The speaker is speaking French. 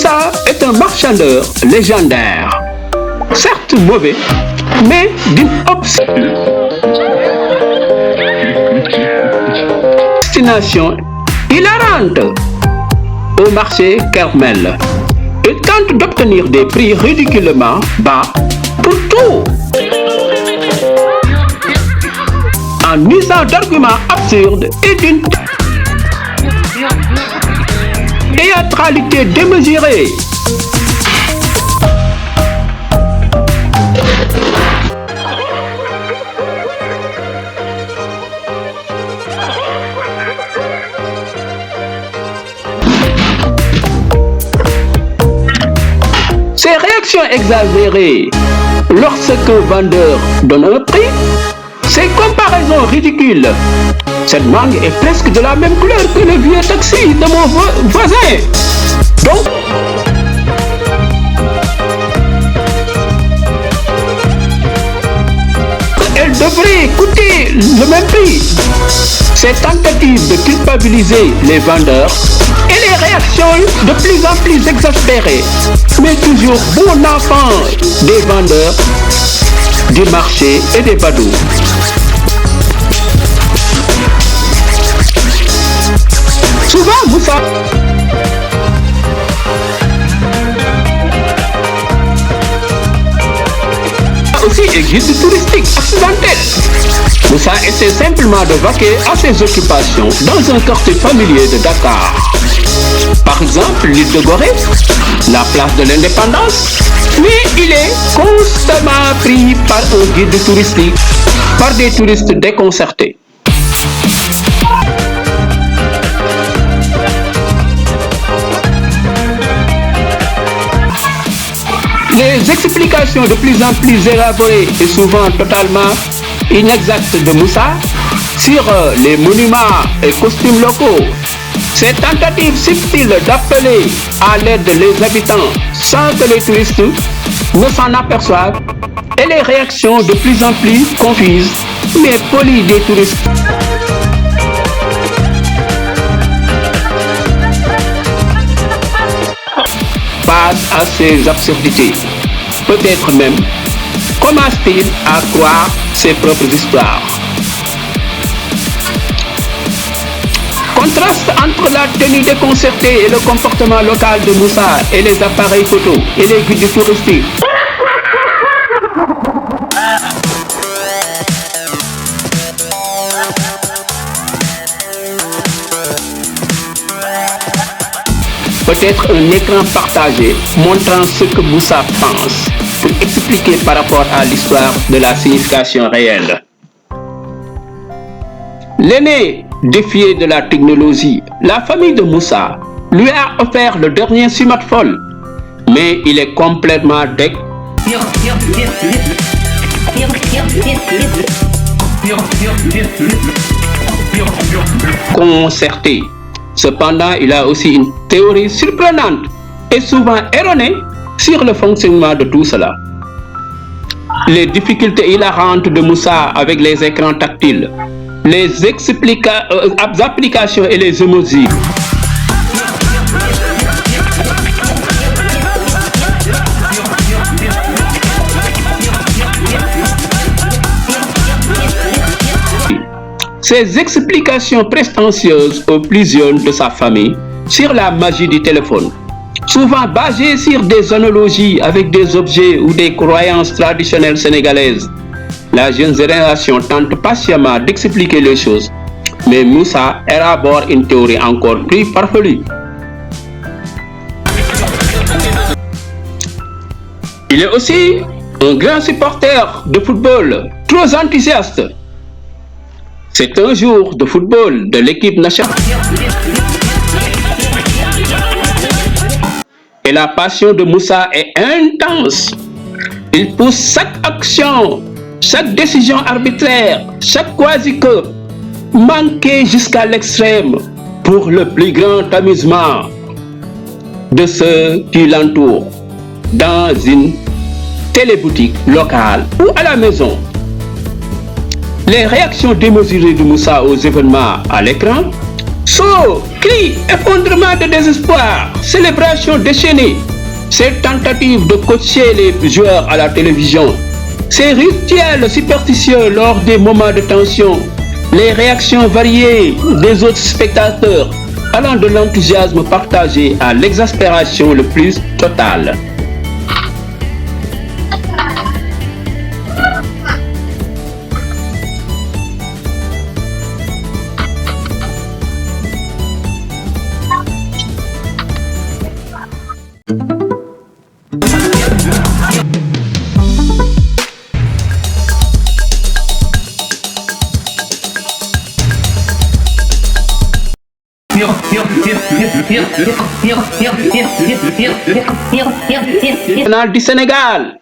Moussa est un marchandeur légendaire, certes mauvais, mais d'une obstination hilarante au marché Kermel. Il tente d'obtenir des prix ridiculement bas pour tout, en usant d'arguments absurdes et d'une théâtralité démesurée. Ces réactions exagérées lorsqu'un vendeur donne un prix, ces comparaisons ridicules. Cette mangue est presque de la même couleur que le vieux taxi de mon voisin. Donc, elle devrait coûter le même prix. Ces tentatives de culpabiliser les vendeurs et les réactions de plus en plus exaspérées, mais toujours bon enfant des vendeurs, du marché et des badauds. Souvent, Moussa aussi est guide touristique accidentel. Moussa essaie simplement de vaquer à ses occupations dans un quartier familier de Dakar. Par exemple, l'île de Gorée, la place de l'Indépendance, mais il est constamment pris par un guide touristique, par des touristes déconcertés. Les explications de plus en plus élaborées et souvent totalement inexactes de Moussa sur les monuments et costumes locaux, ces tentatives subtiles d'appeler à l'aide les habitants sans que les touristes ne s'en aperçoivent, et les réactions de plus en plus confuses mais polies des touristes. Face à ces absurdités, peut-être même commence-t-il à croire ses propres histoires. Contraste entre la tenue déconcertée et le comportement local de Moussa et les appareils photo et les guides touristiques. Peut-être un écran partagé montrant ce que Moussa pense pour expliquer par rapport à l'histoire de la signification réelle. L'aîné défié de la technologie, la famille de Moussa lui a offert le dernier smartphone, mais il est complètement concerté. Cependant, il a aussi une théorie surprenante et souvent erronée sur le fonctionnement de tout cela. Les difficultés hilarantes de Moussa avec les écrans tactiles, les applications et les emojis. Ces explications prétentieuses aux plus jeunes de sa famille sur la magie du téléphone, souvent basées sur des analogies avec des objets ou des croyances traditionnelles sénégalaises. La jeune génération tente patiemment d'expliquer les choses, mais Moussa élabore une théorie encore plus farfelue. Il est aussi un grand supporter de football, trop enthousiaste. C'est un jour de football de l'équipe nationale. Et la passion de Moussa est intense. Il pousse chaque action, chaque décision arbitraire, chaque quasi-que manquée jusqu'à l'extrême pour le plus grand amusement de ceux qui l'entourent, dans une téléboutique locale ou à la maison. Les réactions démesurées de Moussa aux événements à l'écran Saut, cris, effondrement de désespoir, célébration déchaînée. Ces tentatives de coacher les joueurs à la télévision, ces rituels superstitieux lors des moments de tension, les réactions variées des autres spectateurs, allant de l'enthousiasme partagé à l'exaspération le plus totale. National du Sénégal.